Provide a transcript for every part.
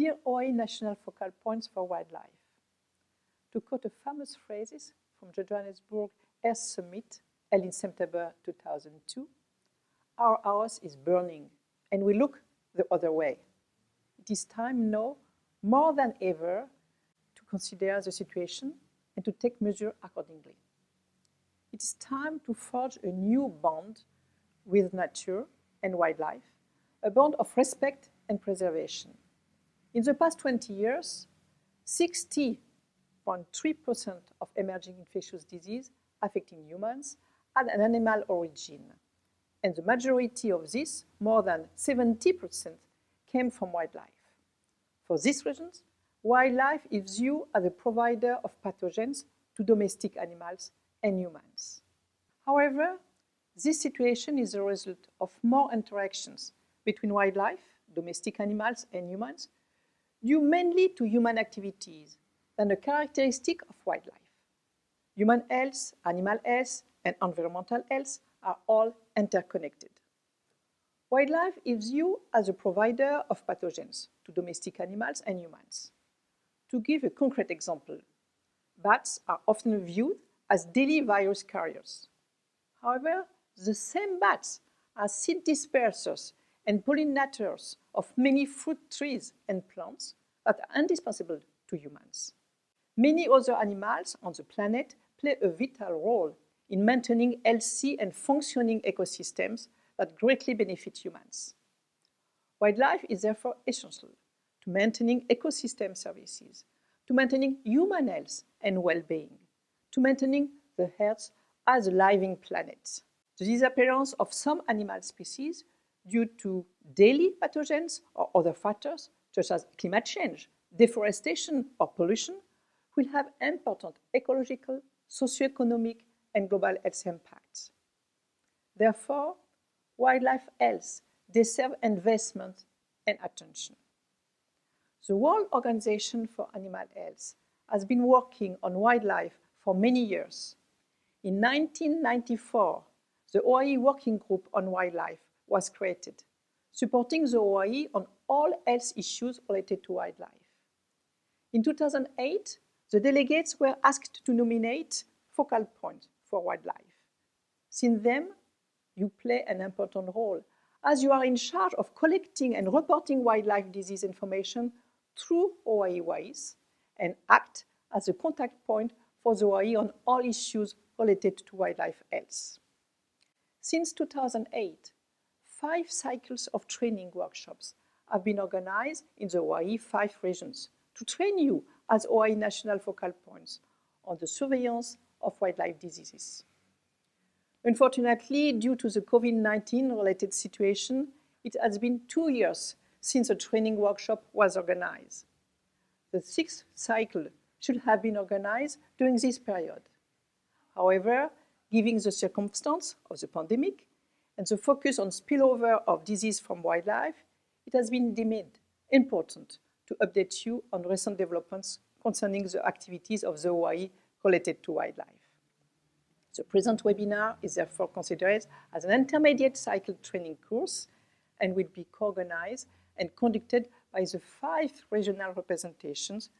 Dear OAI National Focal Points for Wildlife, to quote a famous phrase from the Johannesburg Earth Summit held in September 2002, our house is burning and we look the other way. It is time now, more than ever, to consider the situation and to take measures accordingly. It is time to forge a new bond with nature and wildlife, a bond of respect and preservation. In the past 20 years, 60.3% of emerging infectious disease affecting humans had an animal origin. And the majority of this, more than 70%, came from wildlife. For these reasons, wildlife is viewed as a provider of pathogens to domestic animals and humans. However, this situation is a result of more interactions between wildlife, domestic animals, and humans, due mainly to human activities than a characteristic of wildlife. Human health, animal health, and environmental health are all interconnected. Wildlife is viewed as a provider of pathogens to domestic animals and humans. To give a concrete example, bats are often viewed as daily virus carriers. However, the same bats are seed dispersers and pollinators of many fruit trees and plants that are indispensable to humans. Many other animals on the planet play a vital role in maintaining healthy and functioning ecosystems that greatly benefit humans. Wildlife is therefore essential to maintaining ecosystem services, to maintaining human health and well-being, to maintaining the Earth as a living planet. The disappearance of some animal species due to daily pathogens or other factors, such as climate change, deforestation, or pollution, will have important ecological, socioeconomic, and global health impacts. Therefore, wildlife health deserves investment and attention. The World Organization for Animal Health has been working on wildlife for many years. In 1994, the OAI Working Group on Wildlife was created, supporting the OAI on all health issues related to wildlife. In 2008, the delegates were asked to nominate focal points for wildlife. Since then, you play an important role, as you are in charge of collecting and reporting wildlife disease information through OAI WISE and act as a contact point for the OAI on all issues related to wildlife health. Since 2008, 5 cycles of training workshops have been organized in the OAI 5 regions to train you as OAI national focal points on the surveillance of wildlife diseases. Unfortunately, due to the COVID-19 related situation, it has been 2 years since a training workshop was organized. The 6th cycle should have been organized during this period. However, given the circumstance of the pandemic and the focus on spillover of disease from wildlife, it has been deemed important to update you on recent developments concerning the activities of the OAI related to wildlife. The present webinar is therefore considered as an intermediate cycle training course and will be co-organized and conducted by the 5 regional representations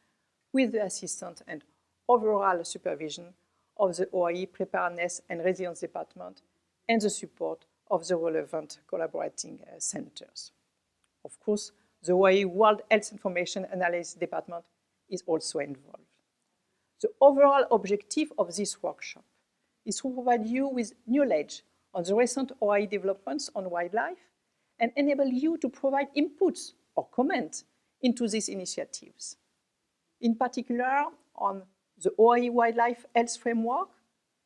with the assistance and overall supervision of the OAI Preparedness and Resilience Department and the support of the relevant collaborating centers. Of course, the OAI World Health Information Analysis Department is also involved. The overall objective of this workshop is to provide you with knowledge on the recent OAI developments on wildlife and enable you to provide inputs or comments into these initiatives. In particular, on the OAI Wildlife Health Framework,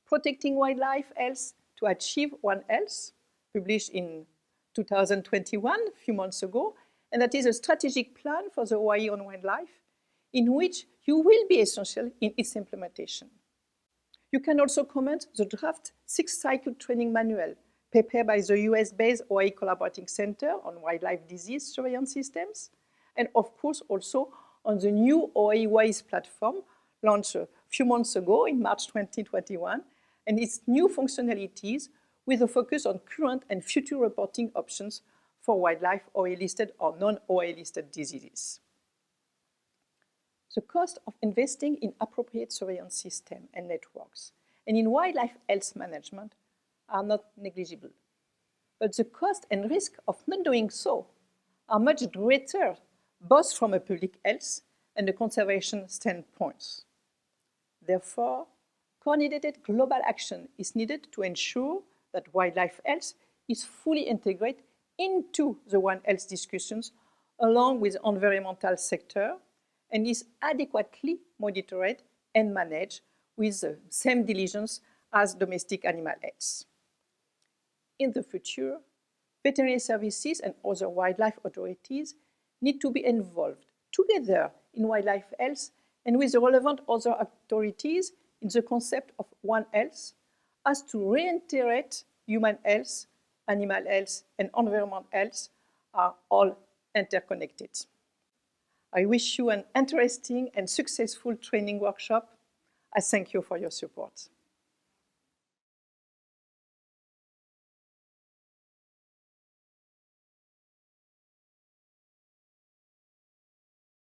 Protecting Wildlife Health to Achieve One Health, published in 2021, a few months ago, and that is a strategic plan for the OAI on wildlife, in which you will be essential in its implementation. You can also comment the draft 6th cycle training manual prepared by the US-based OAI Collaborating Center on Wildlife Disease Surveillance Systems, and of course also on the new OAI WISE platform launched a few months ago in March 2021, and its new functionalities with a focus on current and future reporting options for wildlife OAI listed or non-OAI listed diseases. the cost of investing in appropriate surveillance systems and networks and in wildlife health management are not negligible. But the cost and risk of not doing so are much greater, both from a public health and a conservation standpoint. Therefore, coordinated global action is needed to ensure that wildlife health is fully integrated into the One Health discussions along with the environmental sector and is adequately monitored and managed with the same diligence as domestic animal health. In the future, veterinary services and other wildlife authorities need to be involved together in wildlife health and with the relevant other authorities in the concept of One Health as to reintegrate human health, animal health, and environmental health are all interconnected. I wish you an interesting and successful training workshop. I thank you for your support.